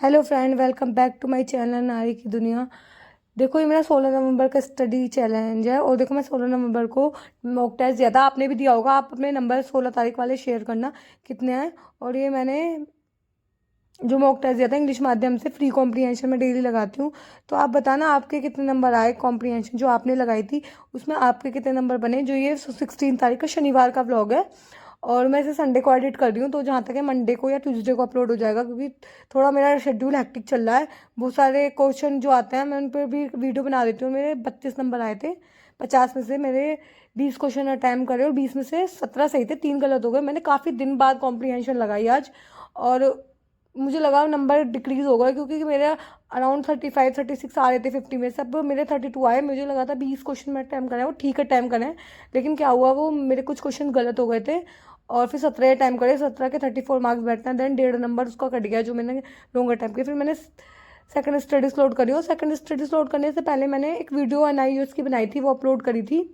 Hello friend, welcome back to my channel नारी की दुनिया। देखो, ये मेरा 16 नवंबर का स्टडी चैलेंज है और देखो मैं 16 नवंबर को मॉक टेस्ट दिया था। आपने भी दिया होगा। आप अपने नंबर 16 तारीख वाले शेयर करना कितने हैं। और ये मैंने जो मॉक टेस्ट दिया था इंग्लिश माध्यम से, फ्री कॉम्प्रीहेंशन में डेली लगाती हूँ। तो आप बताना आपके कितने नंबर आए। कॉम्प्रीहेंशन जो आपने लगाई थी उसमें आपके कितने नंबर बने। जो ये 16 तारीख का शनिवार का व्लॉग है और मैं इसे संडे को एडिट कर रही हूँ, तो जहाँ तक है मंडे को या ट्यूसडे को अपलोड हो जाएगा, क्योंकि थोड़ा मेरा शेड्यूल हेक्टिक चल रहा है। बहुत सारे क्वेश्चन जो आते हैं मैं उन पर भी वीडियो बना देती हूँ। मेरे 32 नंबर आए थे 50 में से। मेरे 20 क्वेश्चन अटैम्प्ट करे और 20 में से 17 सही थे, 3 गलत हो गए। मैंने काफ़ी दिन बाद कॉम्प्रीहेंशन लगाई आज और मुझे लगा नंबर डिक्रीज होगा, क्योंकि मेरे अराउंड 35 36 आ रहे थे 50 में। सब मेरे 32 आए। मुझे लगा था 20 क्वेश्चन मैं अटैम्प्ट करें, वो ठीक है अटैम्प्ट करें। लेकिन क्या हुआ, वो मेरे कुछ क्वेश्चन गलत हो गए थे और फिर 17 अटैम्प्ट करे। 17 के 34 मार्क्स बैठते हैं, देन 1.5 नंबर उसका कट गया जो मैंने लॉन्ग अटैम्प्ट किया। फिर मैंने सेकंड स्टडीज लोड करी और सेकंड स्टडीज लोड करने से पहले मैंने एक वीडियो NIOS की बनाई थी, वो अपलोड करी थी।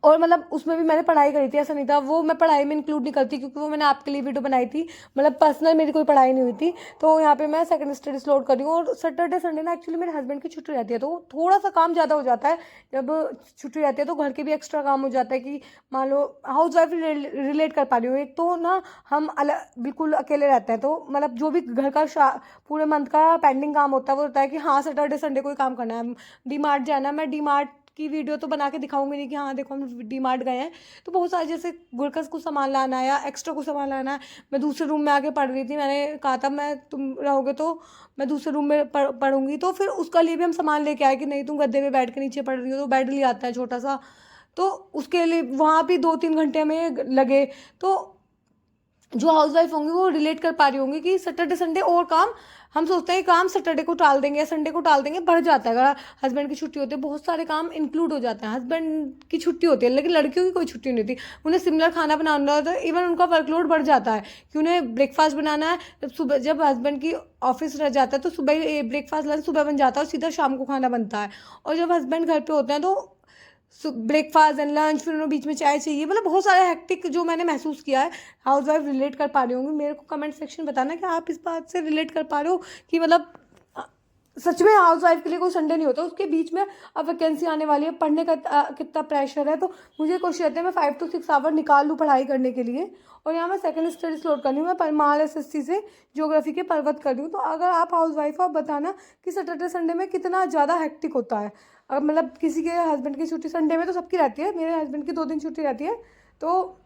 और मतलब उसमें भी मैंने पढ़ाई करी थी, ऐसा नहीं था। वो मैं पढ़ाई में इंक्लूड नहीं करती क्योंकि वो मैंने आपके लिए वीडियो बनाई थी। मतलब पर्सनल मेरी कोई पढ़ाई नहीं हुई थी। तो यहाँ पे मैं सेकंड स्टडीज लोड कर रही हूँ। और सैटरडे संडे ना एक्चुअली मेरे हस्बैंड की छुट्टी रहती है, तो थोड़ा सा काम ज़्यादा हो जाता है। जब छुट्टी रहती है तो घर के भी एक्स्ट्रा काम हो जाता है कि मान लो हाउस वाइफ रिलेट कर पा रही हूँ। एक तो ना हम अलग बिल्कुल अकेले रहते हैं, तो मतलब जो भी घर का पूरे मंथ का पेंडिंग काम होता है वो होता है कि हाँ सैटरडे संडे कोई काम करना है। डी मार्ट जाना है, मैं डी मार्ट की वीडियो तो बना के दिखाऊंगी नहीं कि हाँ देखो हम डी मार्ट गए हैं। तो बहुत सारे जैसे गुड़कस को सामान लाना है या एक्स्ट्रा को सामान लाना है। मैं दूसरे रूम में आके पढ़ रही थी, मैंने कहा था मैं तुम रहोगे तो मैं दूसरे रूम में पढ़ूंगी। तो फिर उसका लिए भी हम सामान लेके आए कि नहीं तुम गद्दे पे बैठ के नीचे पढ़ रही हो, तो बेड ले आता है छोटा सा। तो उसके लिए वहाँ भी 2 3 घंटे हमें लगे। तो जो हाउस वाइफ होंगी वो रिलेट कर पा रही होंगी कि सैटरडे संडे और काम हम सोचते हैं काम सैटरडे को टाल देंगे या संडे को टाल देंगे, बढ़ जाता है। अगर हस्बैंड की छुट्टी होती है बहुत सारे काम इंक्लूड हो जाते हैं। हस्बैंड की छुट्टी होती है लेकिन लड़कियों की कोई छुट्टी नहीं होती। उन्हें सिमिलर खाना बनाना होता है, इवन उनका वर्कलोड बढ़ जाता है कि उन्हें ब्रेकफास्ट बनाना है। जब सुबह जब हस्बैंड की ऑफिस रह जाता है तो सुबह ब्रेकफास्ट लंच सुबह बन जाता है और सीधा शाम को खाना बनता है। और जब हस्बैंड घर पे होते हैं तो ब्रेकफास्ट एंड लंच, फिर उन्हें बीच में चाय चाहिए। मतलब बहुत सारा हेक्टिक जो मैंने महसूस किया है। हाउस वाइफ रिलेट कर पा रही होंगी। मेरे को कमेंट सेक्शन बताना कि आप इस बात से रिलेट कर पा रहे हो कि मतलब सच में हाउस वाइफ के लिए कोई संडे नहीं होता। उसके बीच में अब वैकेंसी आने वाली है, पढ़ने का कितना प्रेशर है। तो मुझे कोशिश रहती है मैं 5 to 6 आवर निकाल लूँ पढ़ाई करने के लिए। और यहाँ मैं सेकंड स्टडी स्लोट कर रही हूँ। मैं परमाल SSC से ज्योग्राफी के पर्वत कर रही हूँ। तो अगर आप हाउस वाइफ हो आप बताना कि सैटरडे संडे में कितना ज़्यादा हेक्टिक होता है। अब मतलब किसी के हस्बैंड की छुट्टी संडे में तो सबकी रहती है, मेरे हस्बैंड की 2 दिन छुट्टी रहती है। तो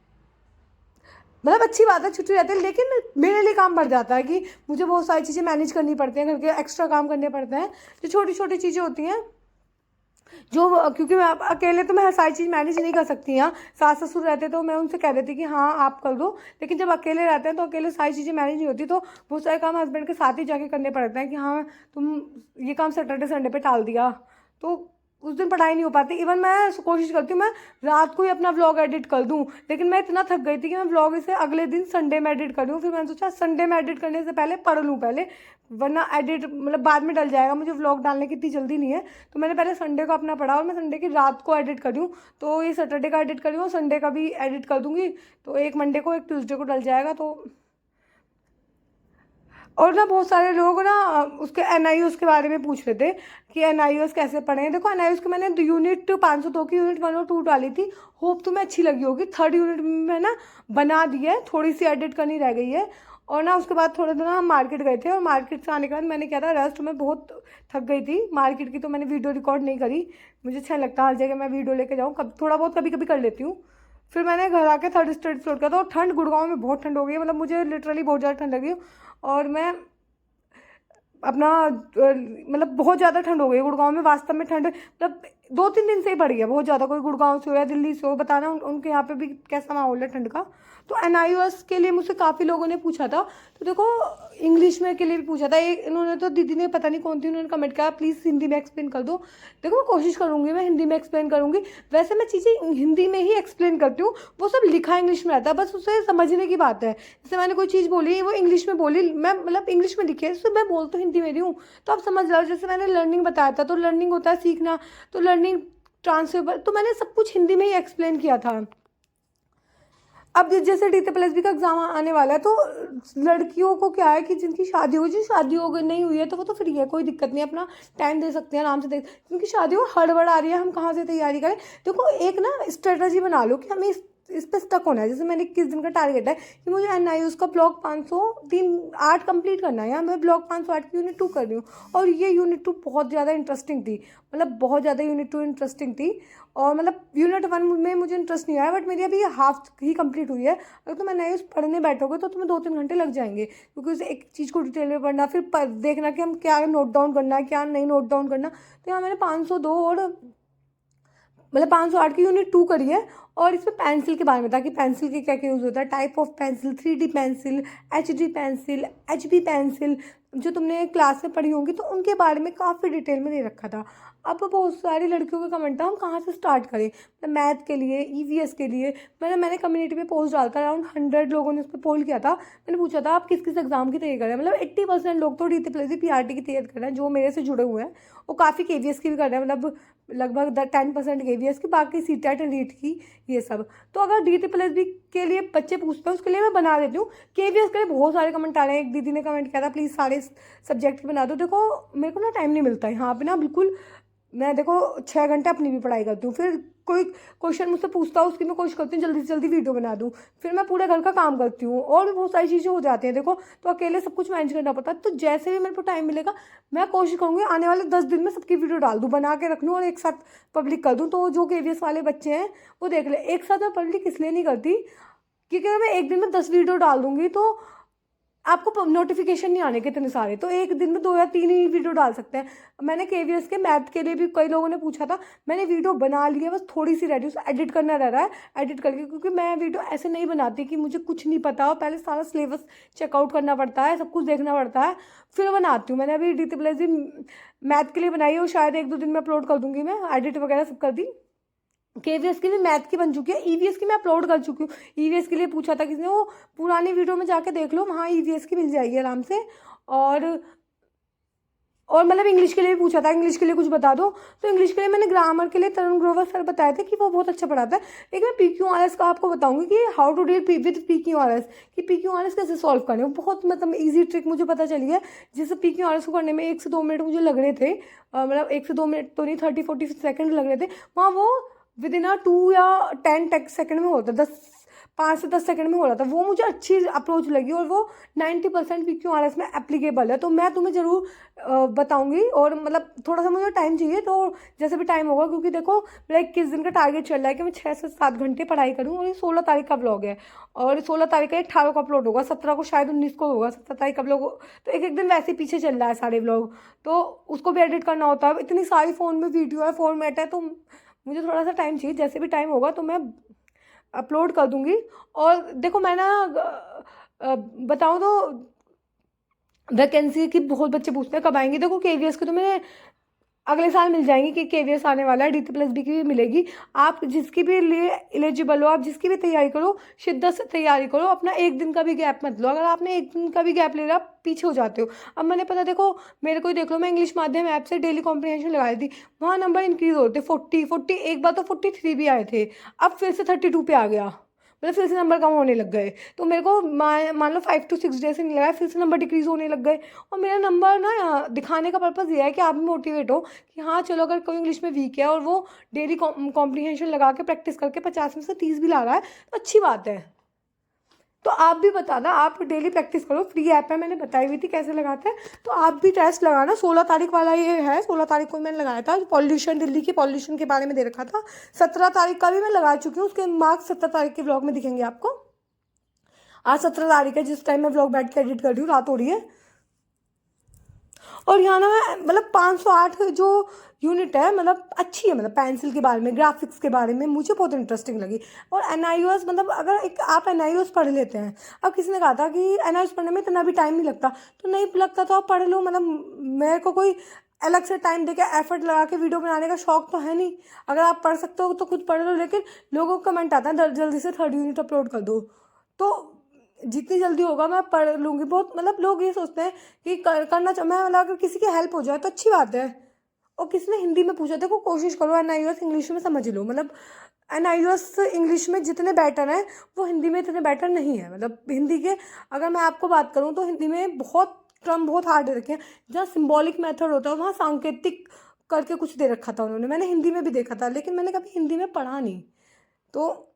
मतलब अच्छी बात है छुट्टी रहती है, लेकिन मेरे लिए काम बढ़ जाता है कि मुझे बहुत सारी चीज़ें मैनेज करनी पड़ती हैं, घर के एक्स्ट्रा काम करने पड़ते हैं। जो छोटी छोटी चीज़ें होती हैं जो क्योंकि मैं अकेले तो मैं हर सारी चीज़ मैनेज नहीं कर सकती। यहाँ सास ससुर रहते तो मैं उनसे कह देती कि हाँ आप कर दो, लेकिन जब अकेले रहते हैं तो अकेले सारी चीज़ें मैनेज नहीं होती। तो बहुत सारे काम हस्बैंड के साथ ही जाके करने पड़ते हैं कि हाँ तुम ये काम सैटरडे संडे पे टाल दिया, तो उस दिन पढ़ाई नहीं हो पाती। इवन मैं कोशिश करती हूँ मैं रात को ही अपना व्लॉग एडिट कर दूँ, लेकिन मैं इतना थक गई थी कि मैं व्लॉग इसे अगले दिन संडे में एडिट कर दूँ। फिर मैंने सोचा संडे में एडिट करने से पहले पढ़ लूँ पहले, वरना एडिट मतलब बाद में डल जाएगा। मुझे व्लॉग डालने की इतनी जल्दी नहीं है। तो मैंने पहले संडे को अपना पढ़ा और मैं संडे की रात को एडिट करी हूँ। तो ये सैटरडे का एडिट करी हूँ, संडे का भी एडिट कर दूँगी। तो एक मंडे को एक ट्यूसडे को डल जाएगा। तो और ना बहुत सारे लोग ना उसके NIOS के बारे में पूछ रहे थे कि NIOS कैसे पढ़ें। देखो NIOS के मैंने यूनिट 502 की यूनिट 1 और 2 डाली थी। होप तुम्हें अच्छी लगी होगी। थर्ड यूनिट में ना बना दी है, थोड़ी सी एडिट करनी रह गई है। और ना उसके बाद थोड़े दिन हम मार्केट गए थे और मार्केट से आने के बाद मैंने क्या था रेस्ट में बहुत थक गई थी। मार्केट की तो मैंने वीडियो रिकॉर्ड नहीं करी, मुझे अच्छा लगता हर जगह मैं वीडियो लेके जाऊँ। कब थोड़ा बहुत कभी कभी कर लेती हूँ। फिर मैंने घर आके थर्ड स्टेज फ्लोर किया था और ठंड गुड़गांव में बहुत ठंड हो गई है। मतलब मुझे लिटरली बहुत ज़्यादा ठंड लगी। और मैं अपना मतलब बहुत ज़्यादा ठंड हो गई गुड़गांव में। वास्तव में ठंड मतलब 2 3 दिन से ही पड़ी है बहुत ज़्यादा। कोई गुड़गांव से हो या दिल्ली से हो बताना उनके यहाँ पे भी कैसा माहौल है ठंड का। तो NIOS के लिए मुझसे काफ़ी लोगों ने पूछा था। तो देखो इंग्लिश में के लिए भी पूछा था। एक इन्होंने तो दीदी ने पता नहीं कौन थी, उन्होंने कमेंट किया प्लीज़ हिंदी में एक्सप्लेन कर दो। देखो मैं कोशिश करूँगी, मैं हिंदी में एक्सप्लेन करूँगी। वैसे मैं चीज़ें हिंदी में ही एक्सप्लेन करती हूँ, वो सब लिखा इंग्लिश में रहता है, बस उसे समझने की बात है। जैसे मैंने कोई चीज़ बोली वो इंग्लिश में बोली, मैं मतलब इंग्लिश में लिखी है तो मैं बोल तो हिंदी में रही हूँ। तो आप समझ लो जैसे मैंने लर्निंग बताया था, तो लर्निंग होता है सीखना, तो लर्निंग ट्रांसफेबल, तो मैंने सब कुछ हिंदी में ही एक्सप्लेन किया था। अब जैसे DTPLSB का एग्ज़ाम आने वाला है, तो लड़कियों को क्या है कि जिनकी शादी हो, जो शादी हो गई नहीं हुई है, तो वो तो फ्री है, कोई दिक्कत नहीं, अपना टाइम दे सकते हैं आराम से, देख, क्योंकि शादी हो हड़बड़ आ रही है, हम कहाँ से तैयारी करें। देखो एक ना स्ट्रेटजी बना लो कि हमें इस पे स्टक होना है। जैसे मैंने 21 दिन का टारगेट है कि मुझे NIOS का ब्लॉक 508 कंप्लीट करना है, या मैं ब्लॉक 508 की यूनिट 2 कर रही हूँ, और ये यूनिट 2 बहुत ज़्यादा इंटरेस्टिंग थी, मतलब बहुत ज़्यादा यूनिट 2 इंटरेस्टिंग थी। और मतलब यूनिट 1 में मुझे इंटरेस्ट नहीं आया, बट मेरी अभी हाफ ही कंप्लीट हुई है। अगर तुम NIOS पढ़ने बैठोगे तो तुम्हें 2-3 घंटे लग जाएंगे, क्योंकि उस एक चीज़ को डिटेल में पढ़ना, फिर देखना कि हम क्या नोट डाउन करना है, क्या नहीं नोट डाउन करना। तो यहाँ मैंने 502 और मतलब 508 की यूनिट 2 करी है। और इसमें पेंसिल के बारे में था कि पेंसिल के क्या क्या यूज़ होता है, type of pencil, 3D pencil, HD pencil, HB pencil, जो तुमने क्लास में पढ़ी होंगी, तो उनके बारे में काफ़ी डिटेल में दे रखा था। अब बहुत सारी लड़कियों का कमेंट था हम कहाँ से स्टार्ट करें, मैथ के लिए, EVS के लिए। मैंने कम्युनिटी पे पोस्ट डाला था, अराउंड 100 लोगों ने उस पर पोल किया था। मैंने पूछा था आप किस किस एग्जाम की तैयारी कर रहे हैं, मतलब 80% लोग तो DTPLSB PRT की तैयारी कर रहे हैं, जो मेरे से जुड़े हुए हैं। वो काफ़ी KVS की भी कर रहे हैं, मतलब लगभग 10% KVS की, बाकी CTET नीट की, ये सब। तो अगर DTPLSB के लिए बच्चे पूछते हैं, उसके लिए मैं बना देती हूँ। KVS के लिए बहुत सारे कमेंट आ रहे हैं। एक दीदी ने कमेंट किया था प्लीज़ सारे सब्जेक्ट की बना दो। देखो मेरे को ना टाइम नहीं मिलता है यहाँ पे ना, बिल्कुल। मैं देखो 6 घंटे अपनी भी पढ़ाई करती हूँ, फिर कोई क्वेश्चन मुझसे पूछता है, उसकी मैं कोशिश करती हूँ जल्दी से जल्दी वीडियो बना दूँ, फिर मैं पूरे घर का काम करती हूँ, और भी बहुत सारी चीज़ें हो जाती हैं देखो, तो अकेले सब कुछ मैनेज करना पड़ता है। तो जैसे भी मेरे को टाइम मिलेगा, मैं कोशिश करूँगी आने वाले 10 दिन में सबकी वीडियो डाल दूँ, बना के रख लूँ और एक साथ पब्लिक कर दूँ, तो जो KVS वाले बच्चे हैं वो देख ले। एक साथ मैं पब्लिक इसलिए नहीं करती क्योंकि अगर मैं एक दिन में 10 वीडियो डाल दूँगी तो आपको नोटिफिकेशन नहीं आने के इतने सारे, तो एक दिन में 2 या 3 ही वीडियो डाल सकते हैं। मैंने KVS के मैथ के लिए भी कई लोगों ने पूछा था, मैंने वीडियो बना ली है, बस थोड़ी सी रेडी, उसे एडिट करना रह रहा है, एडिट करके, क्योंकि मैं वीडियो ऐसे नहीं बनाती कि मुझे कुछ नहीं पता हो, पहले सारा सिलेबस चेकआउट करना पड़ता है, सब कुछ देखना पड़ता है, फिर बनाती हूँ। मैंने अभी DTPLSB मैथ के लिए बनाई है, और शायद 1-2 दिन में अपलोड कर दूँगी, मैं एडिट वगैरह सब कर दी। KVS की भी मैथ की बन चुकी है, EVS की मैं अपलोड कर चुकी हूँ। EVS के लिए पूछा था किसी ने, वो पुरानी वीडियो में जाके देख लो, वहाँ EVS की मिल जाएगी आराम से। और मतलब इंग्लिश के लिए भी पूछा था, इंग्लिश के लिए कुछ बता दो। तो इंग्लिश के लिए मैंने ग्रामर के लिए तरुण ग्रोवर सर बताए थे कि वो बहुत अच्छा पढ़ाता है। लेकिन मैं PQRS का आपको बताऊंगी कि how to deal with PQRS, कि PQRS कैसे सॉल्व करने, वो बहुत मतलब ईजी ट्रिक मुझे पता चली है, जिससे PQRS को करने में 1 से 2 मिनट मुझे लग रहे थे, मतलब 1 से 2 मिनट तो नहीं, 30-40 सेकेंड लग रहे थे वहाँ, वो विद इन 2 या 10 सेकेंड में होता, 5 से 10 सेकंड में हो रहा था। वो मुझे अच्छी अप्रोच लगी, और वो 90% PQRS में एप्लीकेबल है। तो मैं तुम्हें ज़रूर बताऊंगी, और मतलब थोड़ा सा मुझे टाइम चाहिए, तो जैसे भी टाइम होगा, क्योंकि देखो मेरा 21 दिन का टारगेट चल रहा है कि मैं 6 से 7 घंटे पढ़ाई करूँ। और ये 16 तारीख का ब्लॉग है, और 16 तारीख का 18 को अपलोड होगा, 17 को शायद 19 को होगा, 17 तारीख का ब्लॉग। तो एक एक दिन वैसे ही पीछे चल रहा है सारे ब्लॉग, तो उसको भी एडिट करना होता है, इतनी सारी फ़ोन में वीडियो है, फॉर्मेट है, तो मुझे थोड़ा सा टाइम चाहिए। जैसे भी टाइम होगा तो मैं अपलोड कर दूंगी। और देखो मैं ना बताऊँ तो वैकेंसी की बहुत बच्चे पूछते हैं कब आएंगी। देखो KVS की तो मैंने अगले साल मिल जाएंगी, कि KVS आने वाला है, DTPLSB की भी मिलेगी। आप जिसकी भी लिए एलिजिबल हो, आप जिसकी भी तैयारी करो, शिद्दत से तैयारी करो, अपना एक दिन का भी गैप मत लो। अगर आपने एक दिन का भी गैप ले लिया, आप पीछे हो जाते हो। अब मैंने पता, देखो मेरे को ही देख लो, मैं इंग्लिश माध्यम ऐप से डेली कॉम्प्रिहेंशन लगाई थी, वहाँ नंबर इंक्रीज होते, 40 एक बार तो 43 भी आए थे, अब फिर से 32 पे आ गया, मतलब फिर से नंबर कम होने लग गए। तो मेरे को मान लो 5 to 6 डेज से नहीं लगा, फिर से नंबर डिक्रीज होने लग गए। और मेरा नंबर ना दिखाने का पर्पज़ ये है कि आप भी मोटिवेट हो कि हाँ चलो, अगर कोई इंग्लिश में वीक है और वो डेली कॉम्प्रिहेंशन लगा के प्रैक्टिस करके 50 में से 30 भी ला रहा है, तो अच्छी बात है। तो आप भी बताना, आप डेली प्रैक्टिस करो, फ्री ऐप है, मैंने बताई हुई थी कैसे लगाते हैं, तो आप भी टेस्ट लगाना। 16 तारीख वाला ये है, 16 तारीख को मैंने लगाया था, पॉल्यूशन, दिल्ली की पॉल्यूशन के बारे में दे रखा था। 17 तारीख का भी मैं लगा चुकी हूँ, उसके मार्क्स 17 तारीख के ब्लॉग में दिखेंगे आपको। आज 17 तारीख है, जिस टाइम मैं ब्लॉग बैठ के एडिट कर रही हूँ, रात हो रही है। और यहाँ ना मैं मतलब 508 जो यूनिट है, मतलब अच्छी है, मतलब पेंसिल के बारे में, ग्राफिक्स के बारे में मुझे बहुत इंटरेस्टिंग लगी। और NIOS, मतलब अगर एक आप NIOS पढ़ लेते हैं, अब किसी ने कहा था कि NIOS पढ़ने में इतना भी टाइम नहीं लगता, तो नहीं लगता तो आप पढ़ लो, मतलब मेरे को कोई अलग से टाइम दे के एफर्ट लगा के वीडियो बनाने का शौक तो है नहीं। अगर आप पढ़ सकते हो तो खुद पढ़ लो, लेकिन लोगों का कमेंट आता है जल्दी से 3rd यूनिट अपलोड कर दो, तो जितनी जल्दी होगा मैं पढ़ लूँगी। बहुत मतलब लोग ये सोचते हैं कि करना चाहिए, मैं मतलब अगर किसी की हेल्प हो जाए तो अच्छी बात है। और किसी ने हिंदी में पूछा, देखो कोशिश करो NIOS इंग्लिश में समझ लो, मतलब एंड IELTS इंग्लिश में जितने बेटर हैं वो हिंदी में इतने बेटर नहीं है। मतलब हिंदी के अगर मैं आपको बात करूँ तो हिंदी में बहुत टर्म बहुत हार्ड रखे हैं। जहाँ सिंबॉलिक मेथड होता है वहाँ सांकेतिक करके कुछ दे रखा था उन्होंने, मैंने हिंदी में भी देखा था लेकिन मैंने कभी हिंदी में पढ़ा नहीं। तो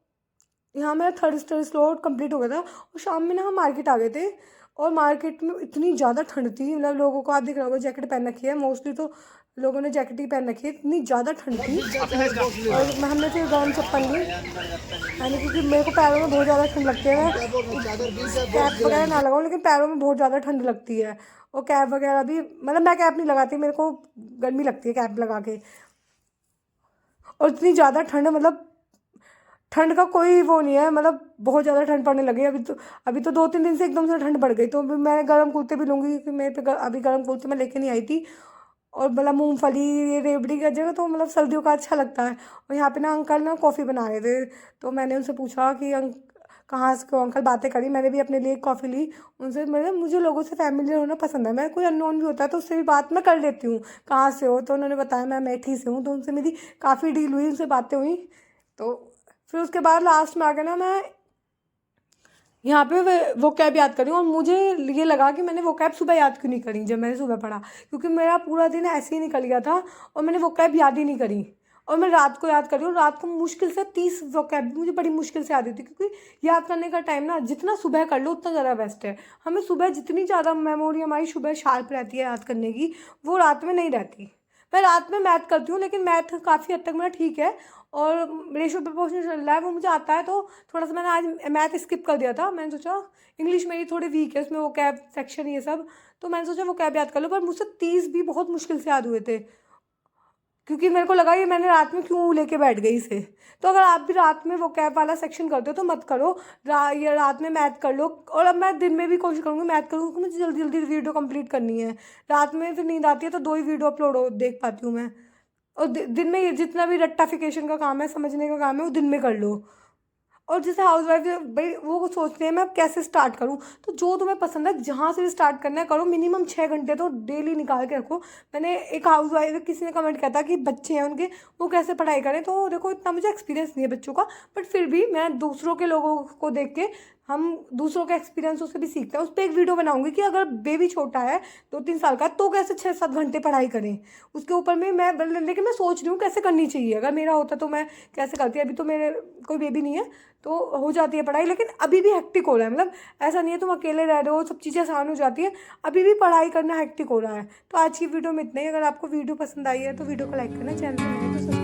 यहाँ मेरा थर्ड स्लॉट कंप्लीट हो गया था और शाम में ना हम मार्केट आ गए थे और मार्केट में इतनी ज़्यादा ठंड थी। मतलब लोगों को आप दिख रहा होगा जैकेट पहन रखी है, मोस्टली तो लोगों ने जैकेट ही पहन रखी है, इतनी ज़्यादा ठंड थी। और हमने फिर गर्म चप्पल ली यानी क्योंकि मेरे को पैरों में बहुत ज़्यादा ठंड लगती है। मैं कैप वगैरह ना लगाऊँ लेकिन पैरों में बहुत ज़्यादा ठंड लगती है और कैप वगैरह भी, मतलब मैं कैप नहीं लगाती, मेरे को गर्मी लगती है कैप लगा के। और इतनी ज़्यादा ठंड, मतलब ठंड का कोई वो नहीं है, मतलब बहुत ज़्यादा ठंड पड़ने लगी अभी तो 2-3 दिन से एकदम से ठंड बढ़ गई। तो मैं गर्म कुर्ते भी लूँगी क्योंकि मेरे पे अभी गर्म कुर्ते मैं लेके नहीं आई थी। और मतलब मूंगफली रेवड़ी की जगह तो मतलब सर्दियों का अच्छा लगता है। और यहाँ पे ना अंकल ना कॉफ़ी बना रहे थे तो मैंने उनसे पूछा कि कहाँ से क्यों अंकल, बातें करी, मैंने भी अपने लिए कॉफ़ी ली उनसे। मतलब मुझे लोगों से फैमिलियर होना पसंद है, मैं कोई अननोन भी होता है तो उससे भी बात मैं कर लेती हूँ, कहाँ से हो, तो उन्होंने बताया मैं अमेठी से हूँ। तो उनसे मेरी काफ़ी डील हुई, उनसे बातें हुई। तो फिर उसके बाद लास्ट में आके ना मैं यहाँ पे वो कैब याद करी और मुझे ये लगा कि मैंने वो कैब सुबह याद क्यों नहीं करी जब मैंने सुबह पढ़ा, क्योंकि मेरा पूरा दिन ऐसे ही निकल गया था और मैंने वो कैब याद ही नहीं करी। और मैं रात को याद करी और रात को मुश्किल से 30 वो कैब मुझे बड़ी मुश्किल से याद थी, क्योंकि याद करने का टाइम ना जितना सुबह कर लो उतना ज़्यादा बेस्ट है। हमें सुबह जितनी ज़्यादा मेमोरी हमारी सुबह शार्प रहती है याद करने की, वो रात में नहीं रहती। मैं रात में मैथ करती हूँ लेकिन मैथ काफ़ी हद तक मेरा ठीक है और रेशियो प्रोपोर्शनल चल रहा है वो मुझे आता है। तो थोड़ा सा मैंने आज मैथ स्किप कर दिया था, मैंने सोचा इंग्लिश मेरी थोड़ी वीक है, उसमें वो कैब सेक्शन ये सब, तो मैंने सोचा वो कैब याद कर लो। पर मुझसे 30 भी बहुत मुश्किल से याद हुए थे क्योंकि मेरे को लगा ये मैंने रात में क्यों लेके बैठ गई इसे। तो अगर आप भी रात में वो कैब वाला सेक्शन करते हो तो मत करो, ये रात में मैथ कर लो। और अब मैं दिन में भी कोशिश करूँगी मैथ करूँ क्योंकि मुझे जल्दी जल्दी वीडियो कंप्लीट करनी है। रात में फिर नींद आती है तो 2 ही वीडियो अपलोड हो देख पाती हूँ मैं। और दिन में ये जितना भी रट्टाफिकेशन का काम है, समझने का काम है, वो दिन में कर लो। और जैसे हाउस वाइफ भाई वो सोचते हैं मैं अब कैसे स्टार्ट करूँ, तो जो तुम्हें पसंद है जहाँ से भी स्टार्ट करना है करो, मिनिमम 6 घंटे तो डेली निकाल के रखो। मैंने एक हाउस वाइफ किसी ने कमेंट किया था कि बच्चे हैं उनके वो कैसे पढ़ाई करें, तो देखो इतना मुझे एक्सपीरियंस नहीं है बच्चों का, बट फिर भी मैं दूसरों के लोगों को देख के हम दूसरों के एक्सपीरियंसों से भी सीखते हैं। उस पर एक वीडियो बनाऊंगी कि अगर बेबी छोटा है 2-3 साल का तो कैसे 6-7 घंटे पढ़ाई करें, उसके ऊपर में मैं लेकिन मैं सोच रही हूँ कैसे करनी चाहिए। अगर मेरा होता तो मैं कैसे करती, अभी तो मेरे कोई बेबी नहीं है तो हो जाती है पढ़ाई, लेकिन अभी भी हेक्टिक हो रहा है। मतलब ऐसा नहीं है तुम अकेले रह रहे हो सब चीज़ें आसान हो जाती है, अभी भी पढ़ाई करना हेक्टिक हो रहा है। तो आज की वीडियो में इतना ही। अगर आपको वीडियो पसंद आई है तो वीडियो को लाइक करना, चैनल पर नए हो तो